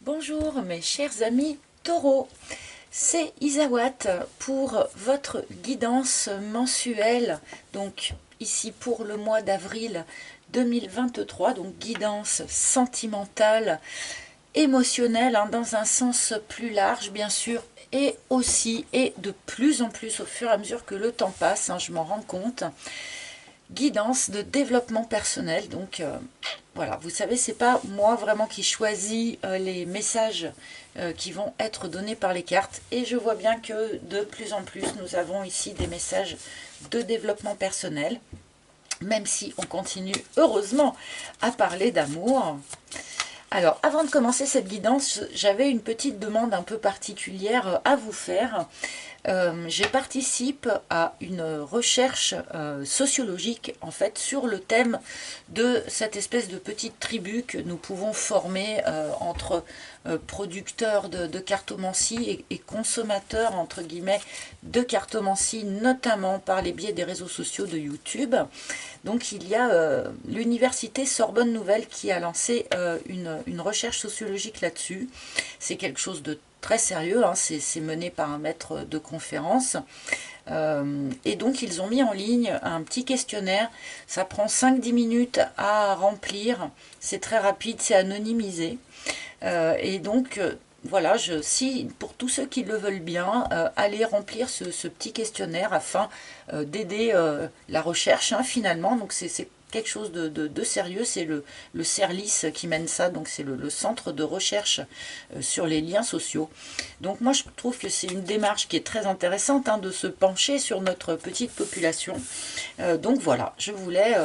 Bonjour mes chers amis taureaux, c'est Isawat pour votre guidance mensuelle, donc ici pour le mois d'avril 2023, donc guidance sentimentale, émotionnelle, dans un sens plus large bien sûr, et aussi, et de plus en plus au fur et à mesure que le temps passe, je m'en rends compte, guidance de développement personnel. Donc voilà, vous savez, c'est pas moi vraiment qui choisis les messages qui vont être donnés par les cartes, et je vois bien que de plus en plus nous avons ici des messages de développement personnel, même si on continue heureusement à parler d'amour. Alors, avant de commencer cette guidance, j'avais une petite demande un peu particulière à vous faire. Je participe à une recherche sociologique en fait sur le thème de cette espèce de petite tribu que nous pouvons former entre producteurs de cartomancie et consommateurs entre guillemets de cartomancie, notamment par les biais des réseaux sociaux de YouTube. Donc il y a l'université Sorbonne Nouvelle qui a lancé une recherche sociologique là-dessus. C'est quelque chose de très sérieux, c'est mené par un maître de conférence. Et donc ils ont mis en ligne un petit questionnaire, ça prend 5-10 minutes à remplir, c'est très rapide, c'est anonymisé. Et donc voilà, si pour tous ceux qui le veulent bien, allez remplir ce petit questionnaire afin d'aider la recherche finalement. Donc c'est quelque chose de sérieux, c'est le CERLIS qui mène ça, donc c'est le centre de recherche sur les liens sociaux. Donc moi je trouve que c'est une démarche qui est très intéressante de se pencher sur notre petite population. Donc voilà, je voulais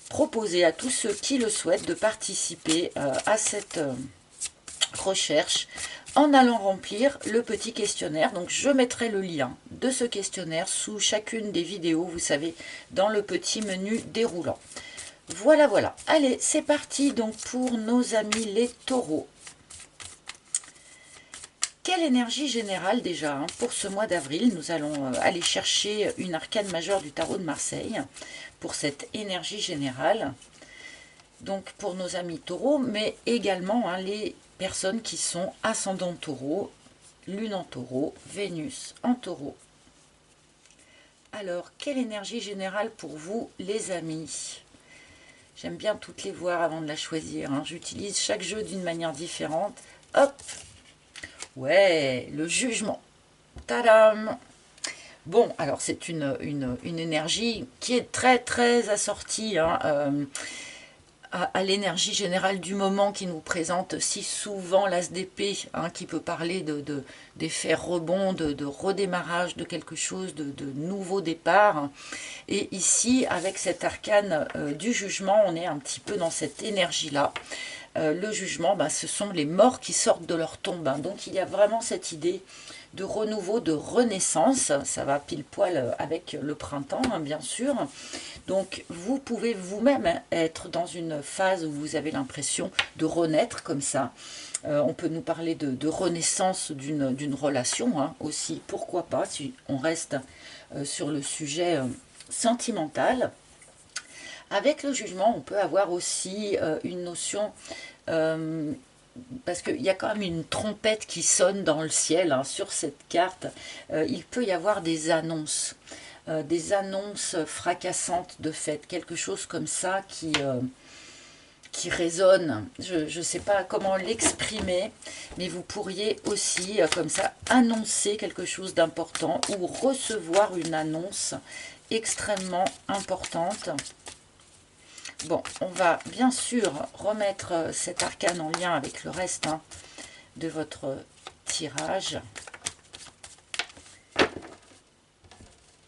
proposer à tous ceux qui le souhaitent de participer à cette recherche en allant remplir le petit questionnaire. Donc je mettrai le lien de ce questionnaire sous chacune des vidéos, vous savez, dans le petit menu déroulant. Voilà, voilà. Allez, c'est parti donc pour nos amis les taureaux. Quelle énergie générale déjà pour ce mois d'avril? Nous allons aller chercher une arcane majeure du tarot de Marseille pour cette énergie générale. Donc pour nos amis taureaux, mais également les personnes qui sont ascendant taureau, lune en taureau, Vénus en taureau. Alors, quelle énergie générale pour vous, les amis? J'aime bien toutes les voir avant de la choisir. J'utilise chaque jeu d'une manière différente. Hop! Ouais, le jugement. Tadam! Bon, alors c'est une énergie qui est très très assortie à l'énergie générale du moment qui nous présente si souvent l'as d'épée, qui peut parler d'effets rebonds, de redémarrage de quelque chose, de nouveau départ. Et ici, avec cet arcane du jugement, on est un petit peu dans cette énergie-là. Le jugement, ce sont les morts qui sortent de leur tombe. Donc il y a vraiment cette idée de renouveau, de renaissance. Ça va pile poil avec le printemps, bien sûr. Donc vous pouvez vous-même être dans une phase où vous avez l'impression de renaître comme ça. On peut nous parler de renaissance d'une relation aussi, pourquoi pas, si on reste sur le sujet sentimental. Avec le jugement, on peut avoir aussi une notion, parce qu'il y a quand même une trompette qui sonne dans le ciel sur cette carte. Il peut y avoir des annonces fracassantes de fait, quelque chose comme ça qui résonne. Je ne sais pas comment l'exprimer, mais vous pourriez aussi, comme ça, annoncer quelque chose d'important ou recevoir une annonce extrêmement importante. Bon, on va bien sûr remettre cet arcane en lien avec le reste de votre tirage.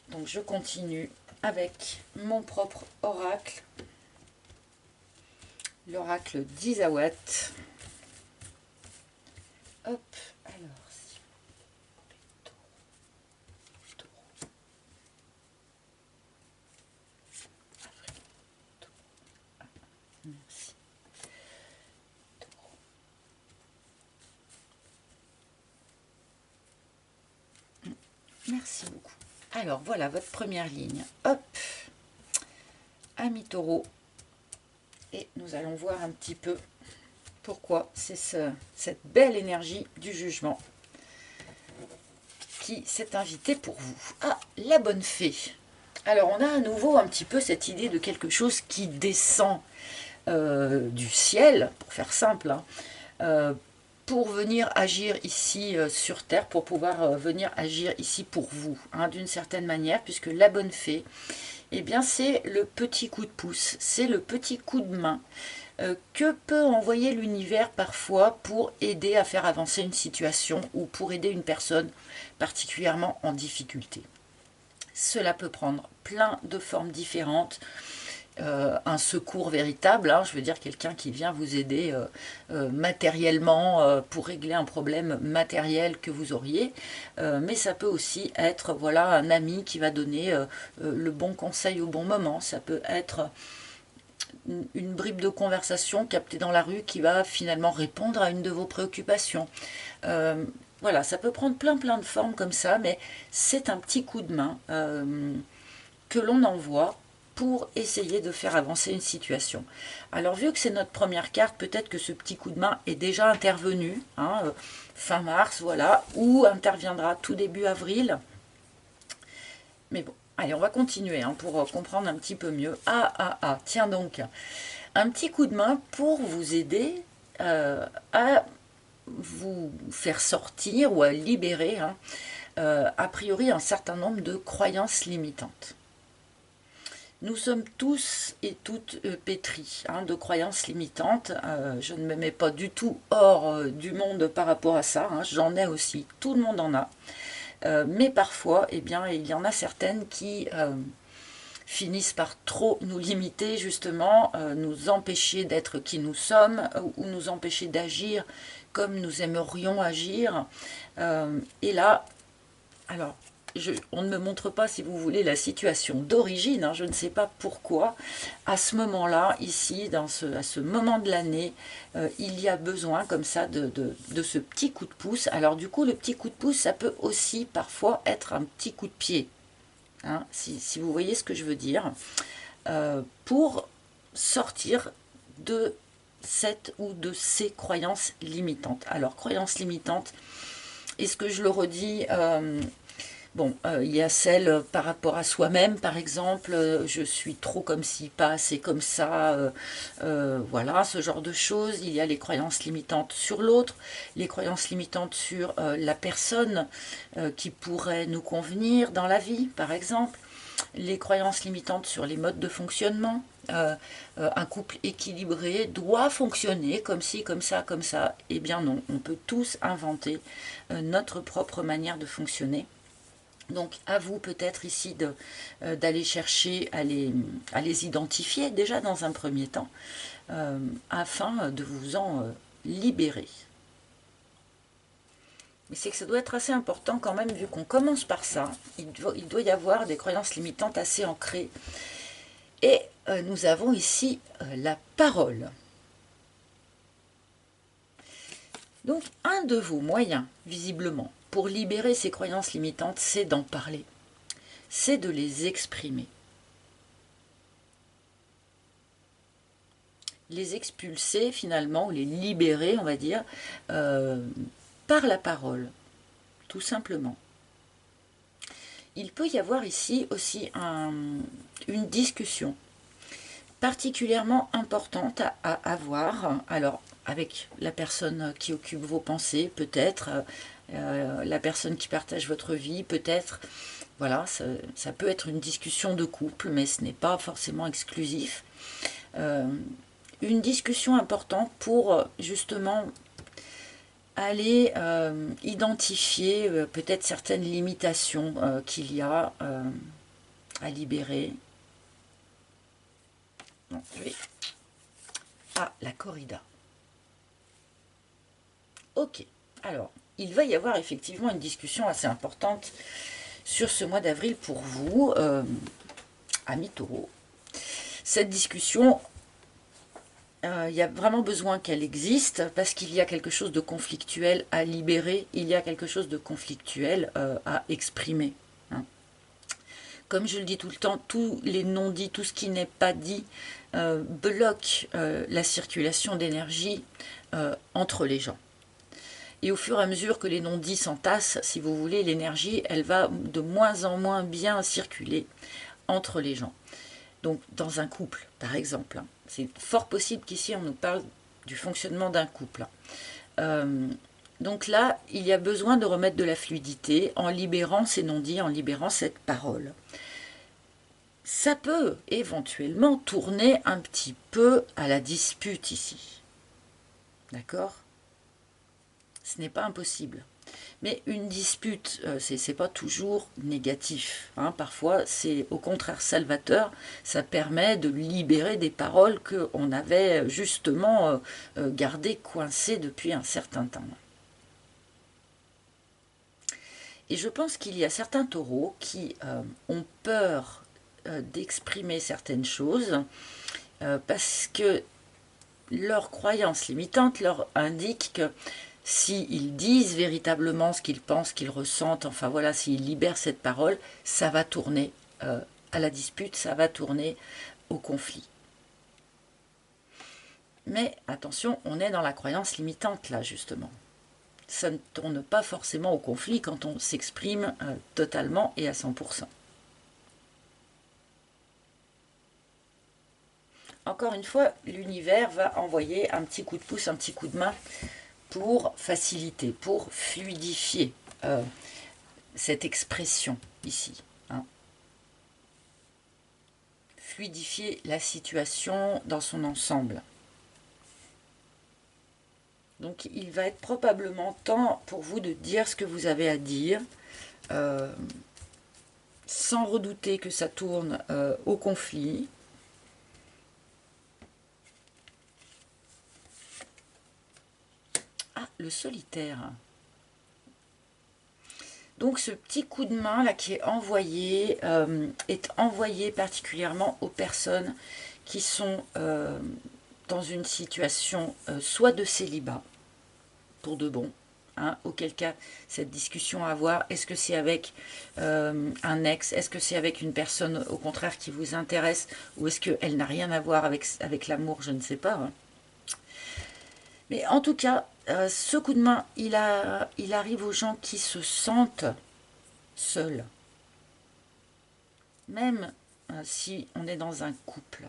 Donc je continue avec mon propre oracle, l'oracle d'Isawat. Hop, alors, merci. Merci beaucoup. Alors voilà votre première ligne. Hop, amis taureaux. Et nous allons voir un petit peu pourquoi c'est cette belle énergie du jugement qui s'est invitée pour vous. Ah, la bonne fée. Alors, on a à nouveau un petit peu cette idée de quelque chose qui descend du ciel, pour faire simple, hein, pour venir agir ici sur Terre, pour pouvoir venir agir ici pour vous, hein, d'une certaine manière, puisque la bonne fée, eh bien, c'est le petit coup de pouce, c'est le petit coup de main que peut envoyer l'univers parfois pour aider à faire avancer une situation ou pour aider une personne particulièrement en difficulté. Cela peut prendre plein de formes différentes. Un secours véritable, hein, je veux dire quelqu'un qui vient vous aider matériellement pour régler un problème matériel que vous auriez, mais ça peut aussi être voilà, un ami qui va donner le bon conseil au bon moment, ça peut être une bribe de conversation captée dans la rue qui va finalement répondre à une de vos préoccupations. Voilà, ça peut prendre plein de formes comme ça, mais c'est un petit coup de main que l'on envoie pour essayer de faire avancer une situation. Alors vu que c'est notre première carte, peut-être que ce petit coup de main est déjà intervenu, hein, fin mars, voilà, ou interviendra tout début avril. Mais bon, allez, on va continuer hein, pour comprendre un petit peu mieux. Tiens donc, un petit coup de main pour vous aider à vous faire sortir ou à libérer, hein, a priori, un certain nombre de croyances limitantes. Nous sommes tous et toutes pétris hein, de croyances limitantes. Je ne me mets pas du tout hors du monde par rapport à ça. Hein. J'en ai aussi. Tout le monde en a. Mais parfois, eh bien, il y en a certaines qui finissent par trop nous limiter, justement, nous empêcher d'être qui nous sommes ou nous empêcher d'agir comme nous aimerions agir. Et là, alors, on ne me montre pas, si vous voulez, la situation d'origine, hein, je ne sais pas pourquoi. À ce moment-là, ici, à ce moment de l'année, il y a besoin comme ça de ce petit coup de pouce. Alors du coup, le petit coup de pouce, ça peut aussi parfois être un petit coup de pied, hein, si vous voyez ce que je veux dire, pour sortir de cette ou de ces croyances limitantes. Alors, croyances limitantes, est-ce que je le redis bon, il y a celle par rapport à soi-même, par exemple, je suis trop comme ci, pas assez comme ça, voilà, ce genre de choses. Il y a les croyances limitantes sur l'autre, les croyances limitantes sur la personne qui pourrait nous convenir dans la vie, par exemple. Les croyances limitantes sur les modes de fonctionnement. Un couple équilibré doit fonctionner comme ci, comme ça, comme ça. Eh bien non, on peut tous inventer notre propre manière de fonctionner. Donc à vous peut-être ici d'aller chercher à les identifier déjà dans un premier temps, afin de vous en libérer. Mais c'est que ça doit être assez important quand même, vu qu'on commence par ça. Il doit y avoir des croyances limitantes assez ancrées. Et nous avons ici la parole. Donc un de vos moyens, visiblement, pour libérer ces croyances limitantes, c'est d'en parler. C'est de les exprimer. Les expulser finalement, ou les libérer, on va dire, par la parole, tout simplement. Il peut y avoir ici aussi une discussion particulièrement importante à avoir, alors avec la personne qui occupe vos pensées, peut-être, la personne qui partage votre vie, peut-être, voilà, ça peut être une discussion de couple, mais ce n'est pas forcément exclusif. Une discussion importante pour justement aller identifier peut-être certaines limitations qu'il y a à libérer. Non, je vais... Ah, la corrida. Ok, alors, il va y avoir effectivement une discussion assez importante sur ce mois d'avril pour vous, amis taureaux. Cette discussion, il y a vraiment besoin qu'elle existe parce qu'il y a quelque chose de conflictuel à libérer, il y a quelque chose de conflictuel à exprimer. Hein. Comme je le dis tout le temps, tous les non-dits, tout ce qui n'est pas dit, bloque la circulation d'énergie entre les gens. Et au fur et à mesure que les non-dits s'entassent, si vous voulez, l'énergie, elle va de moins en moins bien circuler entre les gens. Donc, dans un couple, par exemple, c'est fort possible qu'ici, on nous parle du fonctionnement d'un couple. Donc là, il y a besoin de remettre de la fluidité en libérant ces non-dits, en libérant cette parole. Ça peut éventuellement tourner un petit peu à la dispute ici. D'accord ? Ce n'est pas impossible. Mais une dispute, c'est pas toujours négatif. Hein. Parfois, c'est au contraire salvateur. Ça permet de libérer des paroles qu'on avait justement gardées coincées depuis un certain temps. Et je pense qu'il y a certains taureaux qui ont peur d'exprimer certaines choses parce que leur croyance limitante leur indique que s'ils disent véritablement ce qu'ils pensent, qu'ils ressentent, enfin voilà, s'ils libèrent cette parole, ça va tourner à la dispute, ça va tourner au conflit. Mais attention, on est dans la croyance limitante là, justement. Ça ne tourne pas forcément au conflit quand on s'exprime totalement et à 100%. Encore une fois, l'univers va envoyer un petit coup de pouce, un petit coup de main pour faciliter, pour fluidifier cette expression ici. Hein. Fluidifier la situation dans son ensemble. Donc il va être probablement temps pour vous de dire ce que vous avez à dire, sans redouter que ça tourne au conflit. Ah, le solitaire. Donc ce petit coup de main là qui est envoyé particulièrement aux personnes qui sont dans une situation soit de célibat, pour de bon, hein, auquel cas cette discussion à avoir, est-ce que c'est avec un ex, est-ce que c'est avec une personne au contraire qui vous intéresse, ou est-ce qu'elle n'a rien à voir avec l'amour, je ne sais pas. Hein. Mais en tout cas, ce coup de main, il arrive aux gens qui se sentent seuls. Même si on est dans un couple.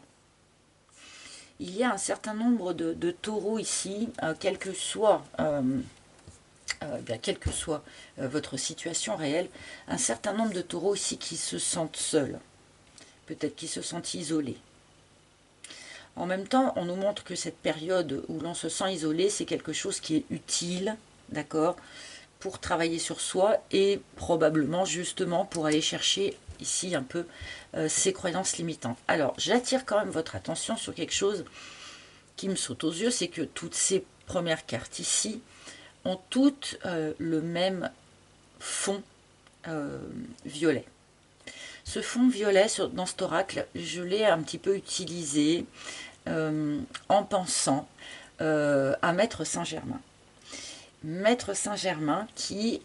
Il y a un certain nombre de taureaux ici, quelle que soit votre situation réelle, un certain nombre de taureaux ici qui se sentent seuls. Peut-être qui se sentent isolés. En même temps, on nous montre que cette période où l'on se sent isolé, c'est quelque chose qui est utile, d'accord, pour travailler sur soi et probablement justement pour aller chercher ici un peu ces croyances limitantes. Alors, j'attire quand même votre attention sur quelque chose qui me saute aux yeux, c'est que toutes ces premières cartes ici ont toutes le même fond violet. Ce fond violet dans cet oracle, je l'ai un petit peu utilisé en pensant à Maître Saint-Germain. Maître Saint-Germain qui,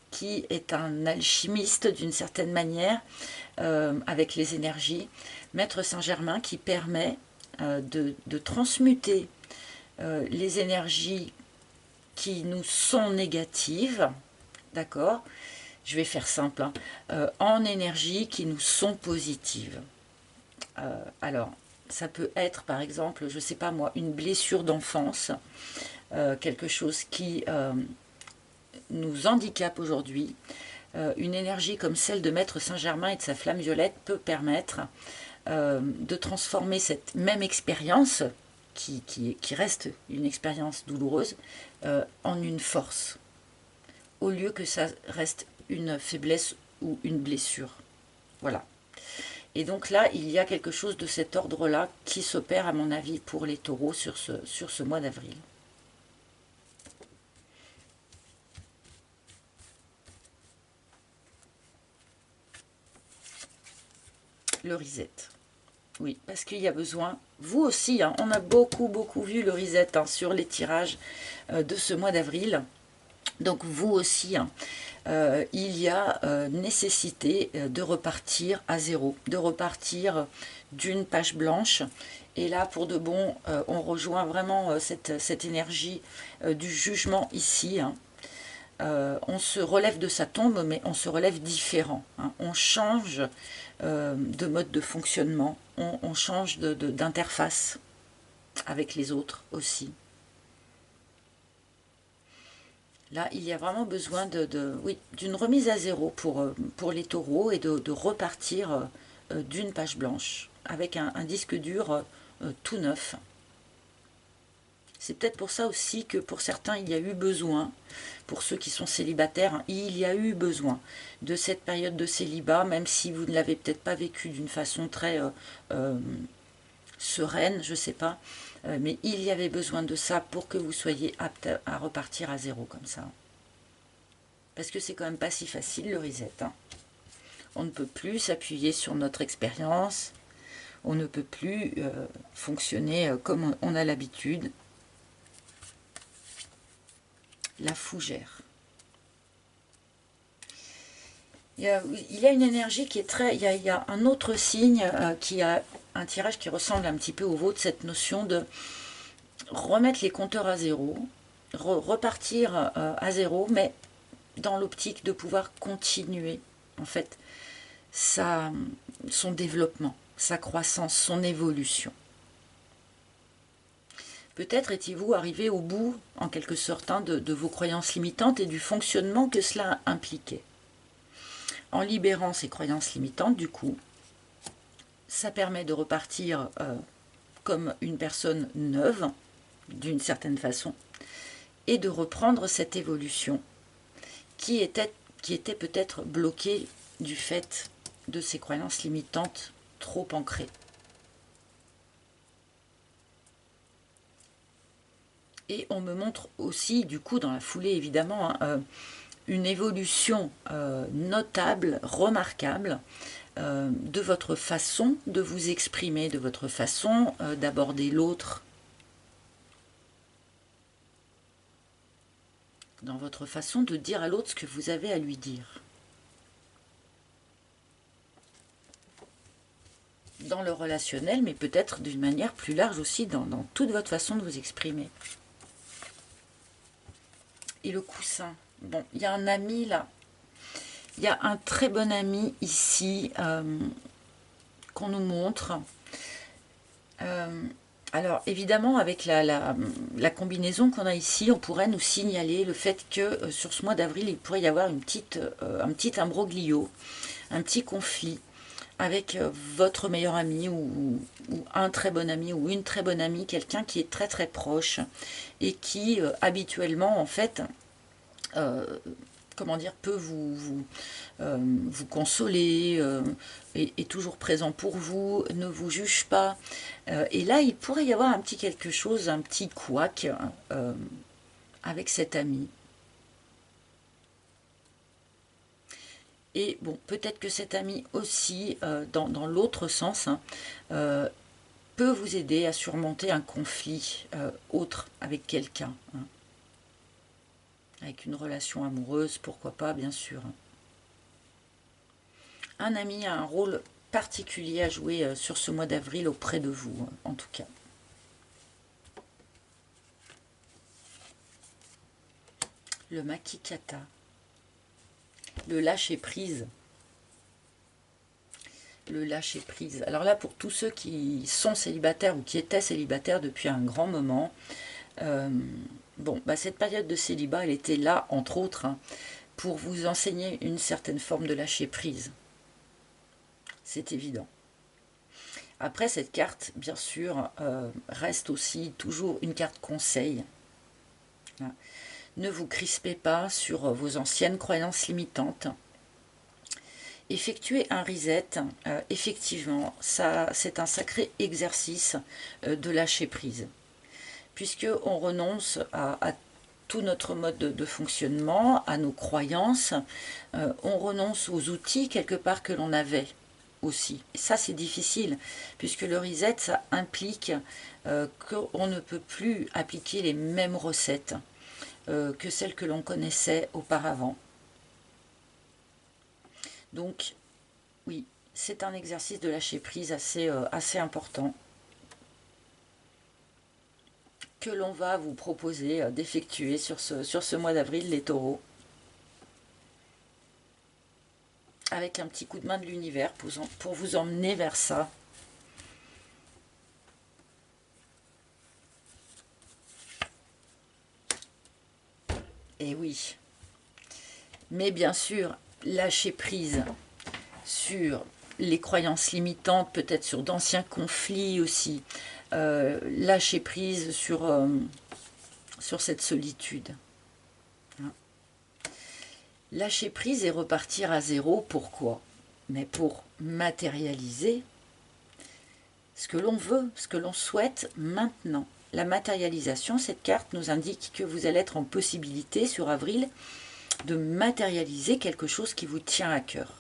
qui est un alchimiste d'une certaine manière avec les énergies. Maître Saint-Germain qui permet de transmuter les énergies qui nous sont négatives, d'accord, je vais faire simple, hein, en énergies qui nous sont positives. Alors, ça peut être par exemple, je ne sais pas moi, une blessure d'enfance, quelque chose qui nous handicape aujourd'hui. Une énergie comme celle de Maître Saint-Germain et de sa flamme violette peut permettre de transformer cette même expérience, qui reste une expérience douloureuse, en une force, au lieu que ça reste une faiblesse ou une blessure. Voilà. Et donc là, il y a quelque chose de cet ordre-là qui s'opère, à mon avis, pour les taureaux sur ce mois d'avril. Le reset. Oui, parce qu'il y a besoin, vous aussi, hein, on a beaucoup vu le reset hein, sur les tirages de ce mois d'avril. Donc vous aussi, hein, il y a nécessité de repartir à zéro, de repartir d'une page blanche. Et là, pour de bon, on rejoint vraiment cette énergie du jugement ici, hein. On se relève de sa tombe, mais on se relève différent, hein. On change de mode de fonctionnement, on change d'interface avec les autres aussi. Là, il y a vraiment besoin oui, d'une remise à zéro pour les taureaux et de repartir d'une page blanche avec un disque dur tout neuf. C'est peut-être pour ça aussi que pour certains, il y a eu besoin, pour ceux qui sont célibataires, hein, il y a eu besoin de cette période de célibat, même si vous ne l'avez peut-être pas vécu d'une façon très sereine, je ne sais pas, mais il y avait besoin de ça pour que vous soyez apte à repartir à zéro comme ça. Parce que c'est quand même pas si facile le reset, hein. On ne peut plus s'appuyer sur notre expérience, on ne peut plus fonctionner comme on a l'habitude. La fougère. Il y a une énergie qui est très... Il y a un autre signe qui a un tirage qui ressemble un petit peu au vôtre, cette notion de remettre les compteurs à zéro, repartir à zéro, mais dans l'optique de pouvoir continuer, en fait, son développement, sa croissance, son évolution. Peut-être étiez-vous arrivé au bout, en quelque sorte, hein, de vos croyances limitantes et du fonctionnement que cela impliquait. En libérant ces croyances limitantes, du coup, ça permet de repartir comme une personne neuve, d'une certaine façon, et de reprendre cette évolution qui était peut-être bloquée du fait de ces croyances limitantes trop ancrées. Et on me montre aussi, du coup, dans la foulée, évidemment, hein, une évolution notable, remarquable, de votre façon de vous exprimer, de votre façon d'aborder l'autre, dans votre façon de dire à l'autre ce que vous avez à lui dire. Dans le relationnel, mais peut-être d'une manière plus large aussi, dans toute votre façon de vous exprimer. Et le coussin. Bon, il y a un ami là. Il y a un très bon ami ici qu'on nous montre. Alors évidemment, avec la combinaison qu'on a ici, on pourrait nous signaler le fait que sur ce mois d'avril, il pourrait y avoir un petit imbroglio, un petit conflit avec votre meilleur ami ou un très bon ami ou une très bonne amie, quelqu'un qui est très très proche et qui habituellement en fait comment dire, peut vous consoler, est toujours présent pour vous, ne vous juge pas. Et là, il pourrait y avoir un petit quelque chose, un petit couac avec cet ami. Et bon, peut-être que cet ami aussi, dans l'autre sens, hein, peut vous aider à surmonter un conflit autre avec quelqu'un, hein. Avec une relation amoureuse, pourquoi pas, bien sûr. Un ami a un rôle particulier à jouer sur ce mois d'avril auprès de vous, en tout cas. Le makikata. Le lâcher-prise. Le lâcher-prise. Alors là, pour tous ceux qui sont célibataires ou qui étaient célibataires depuis un grand moment, bon, bah cette période de célibat, elle était là, entre autres, hein, pour vous enseigner une certaine forme de lâcher-prise. C'est évident. Après, cette carte, bien sûr, reste aussi toujours une carte conseil. Ne vous crispez pas sur vos anciennes croyances limitantes. Effectuer un reset, effectivement, c'est un sacré exercice de lâcher prise. Puisqu'on renonce à tout notre mode de fonctionnement, à nos croyances, on renonce aux outils quelque part que l'on avait aussi. Et ça, c'est difficile, puisque le reset, ça implique qu'on ne peut plus appliquer les mêmes recettes que celles que l'on connaissait auparavant. Donc, oui, c'est un exercice de lâcher prise assez important que l'on va vous proposer d'effectuer sur ce mois d'avril, les taureaux. Avec un petit coup de main de l'univers pour vous emmener vers ça. Et oui. Mais bien sûr, lâcher prise sur les croyances limitantes, peut-être sur d'anciens conflits aussi. Lâcher prise sur cette solitude. Hein. Lâcher prise et repartir à zéro, pourquoi? Mais pour matérialiser ce que l'on veut, ce que l'on souhaite maintenant. La matérialisation, cette carte nous indique que vous allez être en possibilité sur avril de matérialiser quelque chose qui vous tient à cœur.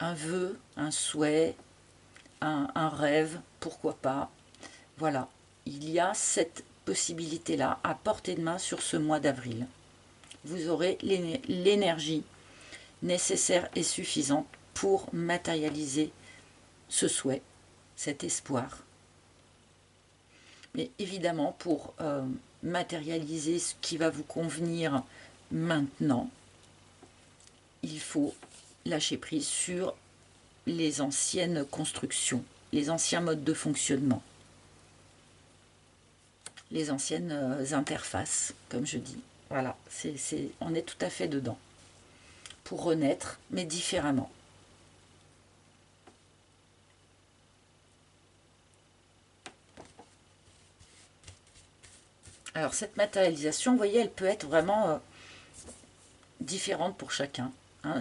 Un vœu, un souhait, un rêve, pourquoi pas. Voilà, il y a cette possibilité-là à portée de main sur ce mois d'avril. Vous aurez l'énergie nécessaire et suffisante pour matérialiser ce souhait, cet espoir. Mais évidemment, pour matérialiser ce qui va vous convenir maintenant, il faut lâcher prise sur les anciennes constructions, les anciens modes de fonctionnement, les anciennes interfaces, comme je dis. Voilà, on est tout à fait dedans. Pour renaître, mais différemment. Alors cette matérialisation, vous voyez, elle peut être vraiment différente pour chacun. Hein.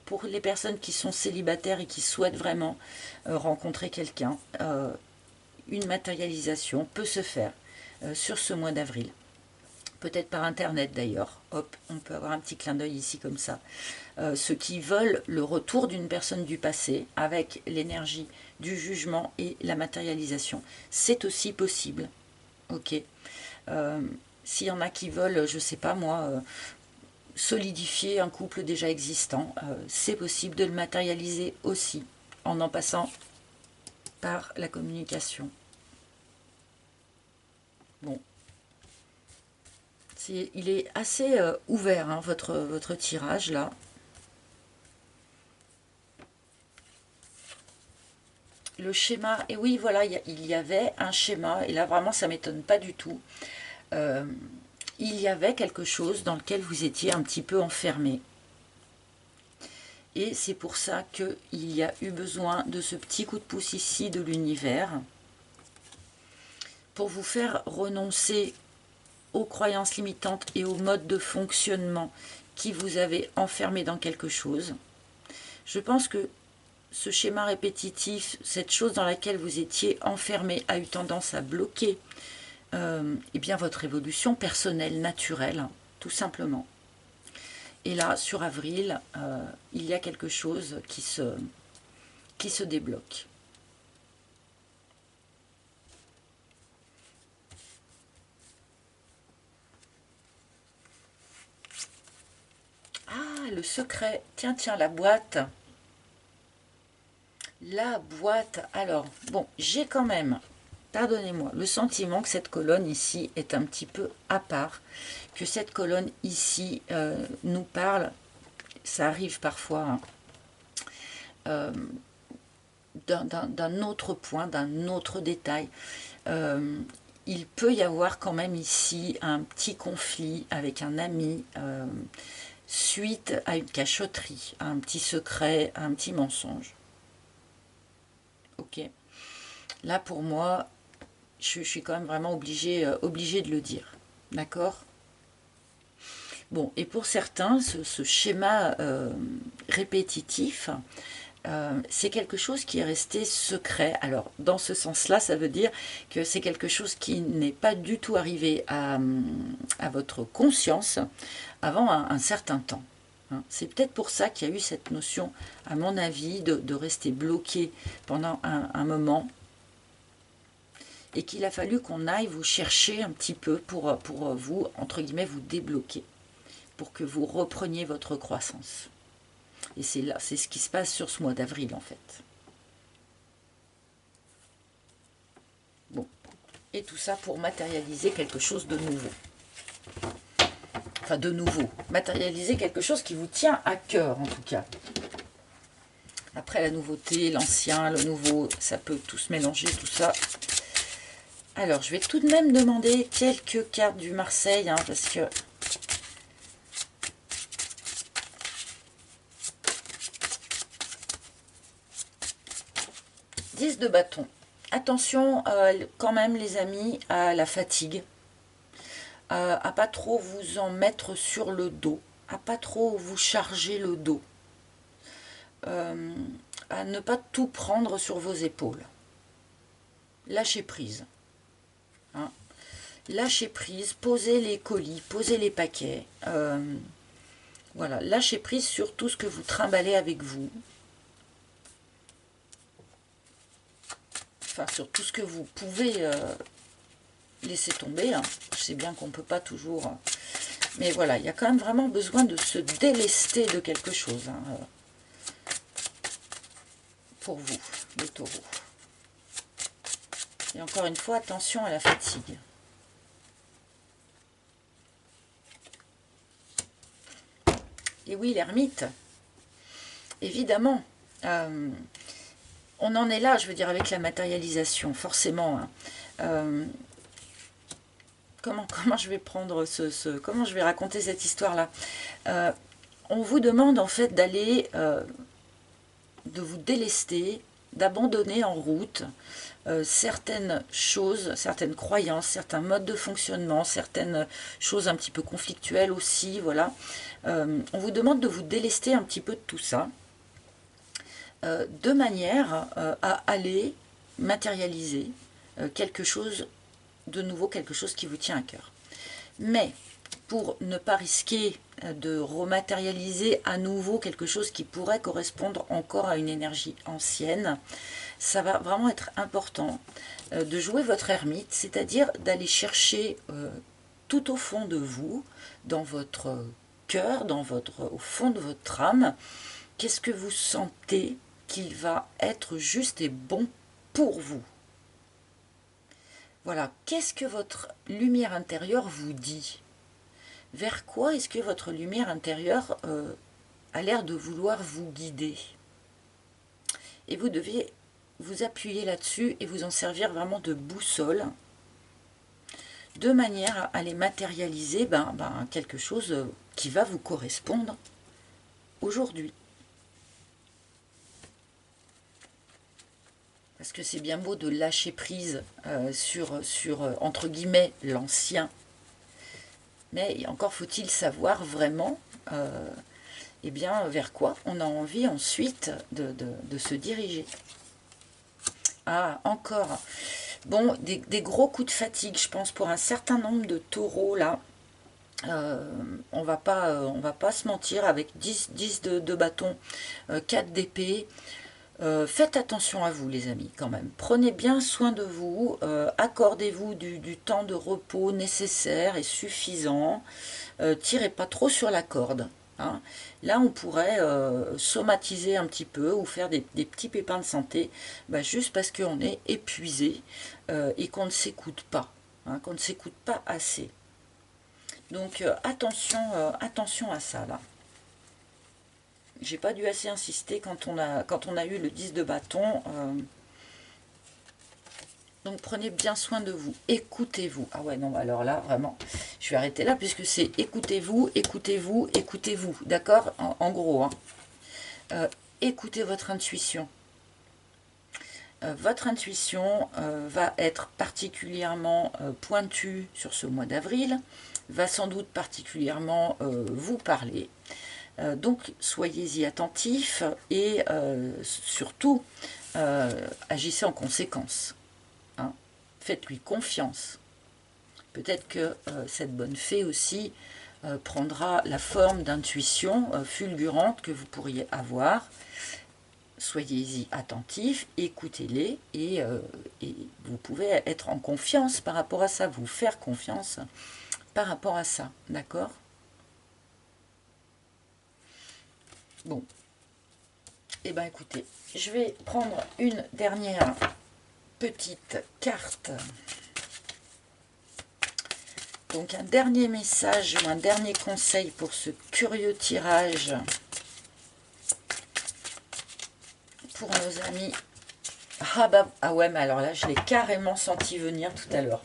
Pour les personnes qui sont célibataires et qui souhaitent vraiment rencontrer quelqu'un, une matérialisation peut se faire sur ce mois d'avril. Peut-être par internet d'ailleurs. Hop, on peut avoir un petit clin d'œil ici comme ça. Ceux qui veulent le retour d'une personne du passé avec l'énergie du jugement et la matérialisation, c'est aussi possible. Ok. S'il y en a qui veulent, je sais pas moi, solidifier un couple déjà existant, c'est possible de le matérialiser aussi en passant par la communication. Bon, il est assez ouvert, hein, votre tirage là. Le schéma, et oui voilà, il y avait un schéma, et là vraiment ça m'étonne pas du tout. Il y avait quelque chose dans lequel vous étiez un petit peu enfermé. Et c'est pour ça qu'il y a eu besoin de ce petit coup de pouce ici de l'univers pour vous faire renoncer aux croyances limitantes et aux modes de fonctionnement qui vous avaient enfermé dans quelque chose. Je pense que ce schéma répétitif, cette chose dans laquelle vous étiez enfermé, a eu tendance à bloquer eh bien votre évolution personnelle, naturelle, tout simplement. Et là, sur avril, il y a quelque chose qui se débloque. Ah, le secret. Tiens, tiens, la boîte. La boîte. Alors, bon, j'ai quand même, pardonnez-moi, le sentiment que cette colonne ici est un petit peu à part. Que cette colonne ici nous parle, ça arrive parfois, hein, d'un autre point, d'un autre détail. Il peut y avoir quand même ici un petit conflit avec un ami suite à une cachotterie, à un petit secret, à un petit mensonge. Ok. Là pour moi, je suis quand même vraiment obligée de le dire. D'accord ? Bon, et pour certains, ce schéma répétitif, c'est quelque chose qui est resté secret. Alors, dans ce sens-là, ça veut dire que c'est quelque chose qui n'est pas du tout arrivé à votre conscience avant un certain temps. Hein. C'est peut-être pour ça qu'il y a eu cette notion, à mon avis, de rester bloqué pendant un moment. et qu'il a fallu qu'on aille vous chercher un petit peu pour vous, entre guillemets, vous débloquer, pour que vous repreniez votre croissance. Et c'est là, c'est ce qui se passe sur ce mois d'avril en fait. Bon, et tout ça pour matérialiser quelque chose de nouveau. Enfin de nouveau, matérialiser quelque chose qui vous tient à cœur en tout cas. Après la nouveauté, l'ancien, le nouveau, ça peut tout se mélanger, tout ça. Alors, je vais tout de même demander quelques cartes du Marseille, hein, parce que... « 10 de bâton ». Attention quand même les amis à la fatigue, à pas trop vous en mettre sur le dos, à pas trop vous charger le dos, à ne pas tout prendre sur vos épaules. Lâchez prise. Hein. Lâchez prise, posez les colis, posez les paquets. Voilà, lâchez prise sur tout ce que vous trimballez avec vous. Enfin, sur tout ce que vous pouvez laisser tomber. Hein. Je sais bien qu'on ne peut pas toujours... mais voilà, il y a quand même vraiment besoin de se délester de quelque chose. Hein, pour vous, les taureaux. Et encore une fois, attention à la fatigue. Et oui, l'ermite, évidemment, on en est là, je veux dire, avec la matérialisation, forcément. Hein. Comment je vais prendre comment je vais raconter cette histoire-là? On vous demande en fait d'aller, de vous délester, d'abandonner en route certaines choses, certaines croyances, certains modes de fonctionnement, certaines choses un petit peu conflictuelles aussi, voilà. On vous demande de vous délester un petit peu de tout ça, de manière à aller matérialiser quelque chose de nouveau, quelque chose qui vous tient à cœur. Mais pour ne pas risquer de rematérialiser à nouveau quelque chose qui pourrait correspondre encore à une énergie ancienne, ça va vraiment être important de jouer votre ermite, c'est-à-dire d'aller chercher tout au fond de vous, dans votre cœur, au fond de votre âme, qu'est-ce que vous sentez qu'il va être juste et bon pour vous. Voilà, qu'est-ce que votre lumière intérieure vous dit? Vers quoi est-ce que votre lumière intérieure a l'air de vouloir vous guider? Et vous devez vous appuyer là-dessus et vous en servir vraiment de boussole, de manière à aller matérialiser quelque chose qui va vous correspondre aujourd'hui. Parce que c'est bien beau de lâcher prise sur entre guillemets, l'ancien. Mais encore faut-il savoir vraiment eh bien, vers quoi on a envie ensuite de se diriger. Ah, encore. Bon, des gros coups de fatigue, je pense, pour un certain nombre de taureaux, là. On va pas se mentir, avec 10 de bâton, 4 d'épée. Faites attention à vous les amis quand même, prenez bien soin de vous, accordez-vous du temps de repos nécessaire et suffisant, tirez pas trop sur la corde, hein. Là on pourrait somatiser un petit peu ou faire des petits pépins de santé, juste parce qu'on est épuisé et qu'on ne s'écoute pas, hein, qu'on ne s'écoute pas assez. Donc attention à ça là. J'ai pas dû assez insister quand on a eu le 10 de bâton. Donc prenez bien soin de vous. Écoutez-vous. Ah ouais, non, alors là, vraiment, je vais arrêter là puisque c'est écoutez-vous, écoutez-vous, écoutez-vous. D'accord, en gros. Hein. Écoutez votre intuition. Votre intuition va être particulièrement pointue sur ce mois d'avril, va sans doute particulièrement vous parler. Donc soyez-y attentifs et surtout agissez en conséquence. Hein. Faites-lui confiance. Peut-être que cette bonne fée aussi prendra la forme d'intuition fulgurante que vous pourriez avoir. soyez-y attentifs, écoutez-les et vous pouvez être en confiance par rapport à ça, vous faire confiance par rapport à ça, d'accord? Bon, et bien écoutez, je vais prendre une dernière petite carte. Donc un dernier message ou un dernier conseil pour ce curieux tirage pour nos amis. Ah ouais, mais alors là, je l'ai carrément senti venir tout à l'heure.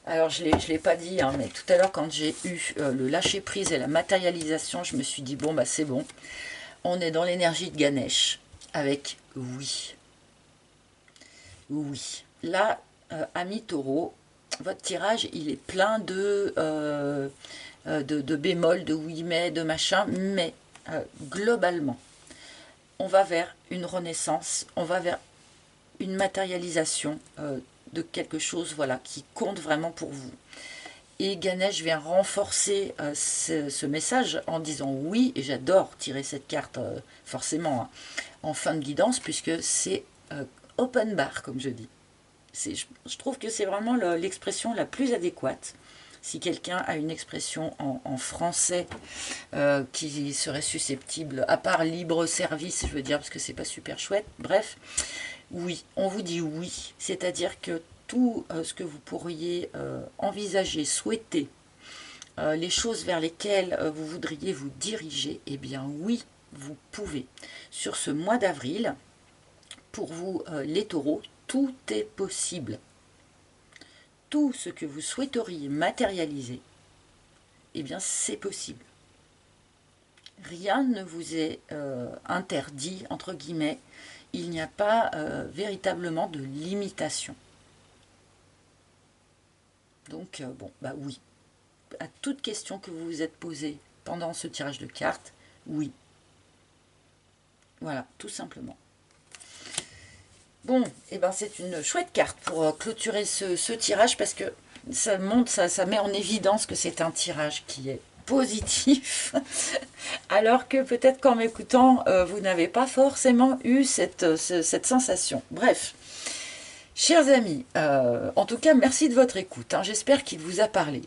Alors, je l'ai pas dit, hein, mais tout à l'heure, quand j'ai eu le lâcher-prise et la matérialisation, je me suis dit, bon, bah c'est bon. On est dans l'énergie de Ganesh, avec oui. Oui. Là, ami taureau, votre tirage, il est plein de bémols, de oui, mais, de machin, mais globalement, on va vers une renaissance, on va vers une matérialisation de quelque chose, voilà, qui compte vraiment pour vous. Et Ganesh vient renforcer ce message en disant oui, et j'adore tirer cette carte forcément hein, en fin de guidance, puisque c'est open bar, comme je dis. Je trouve que c'est vraiment l'expression la plus adéquate. Si quelqu'un a une expression en français qui serait susceptible, à part libre service, je veux dire, parce que c'est pas super chouette, bref, oui, on vous dit oui, c'est-à-dire que tout ce que vous pourriez envisager, souhaiter, les choses vers lesquelles vous voudriez vous diriger, eh bien oui, vous pouvez. Sur ce mois d'avril, pour vous les taureaux, tout est possible. Tout ce que vous souhaiteriez matérialiser, eh bien c'est possible. Rien ne vous est interdit, entre guillemets. Il n'y a pas véritablement de limitation. Donc, bon, bah oui. À toute question que vous vous êtes posée pendant ce tirage de cartes, oui. Voilà, tout simplement. Bon, et ben c'est une chouette carte pour clôturer ce tirage parce que ça montre, ça met en évidence que c'est un tirage qui est positif, alors que peut-être qu'en m'écoutant, vous n'avez pas forcément eu cette sensation. Bref, chers amis, en tout cas, merci de votre écoute. Hein, j'espère qu'il vous a parlé.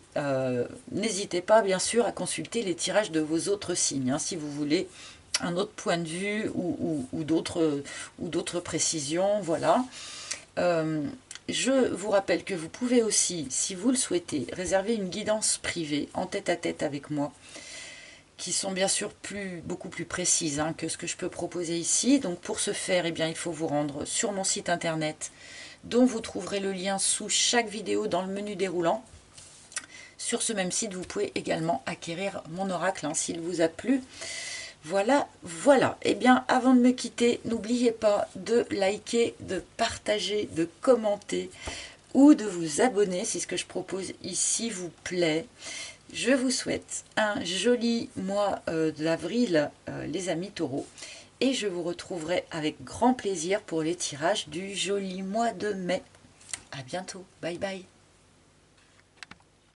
N'hésitez pas, bien sûr, à consulter les tirages de vos autres signes, hein, si vous voulez un autre point de vue ou d'autres précisions. Voilà. Je vous rappelle que vous pouvez aussi, si vous le souhaitez, réserver une guidance privée en tête-à-tête avec moi, qui sont bien sûr beaucoup plus précises hein, que ce que je peux proposer ici. Donc pour ce faire, eh bien, il faut vous rendre sur mon site internet, dont vous trouverez le lien sous chaque vidéo dans le menu déroulant. Sur ce même site, vous pouvez également acquérir mon oracle hein, s'il vous a plu. Voilà, voilà. Eh bien, avant de me quitter, n'oubliez pas de liker, de partager, de commenter ou de vous abonner si ce que je propose ici vous plaît. Je vous souhaite un joli mois d'avril, les amis taureaux. Et je vous retrouverai avec grand plaisir pour les tirages du joli mois de mai. À bientôt. Bye bye.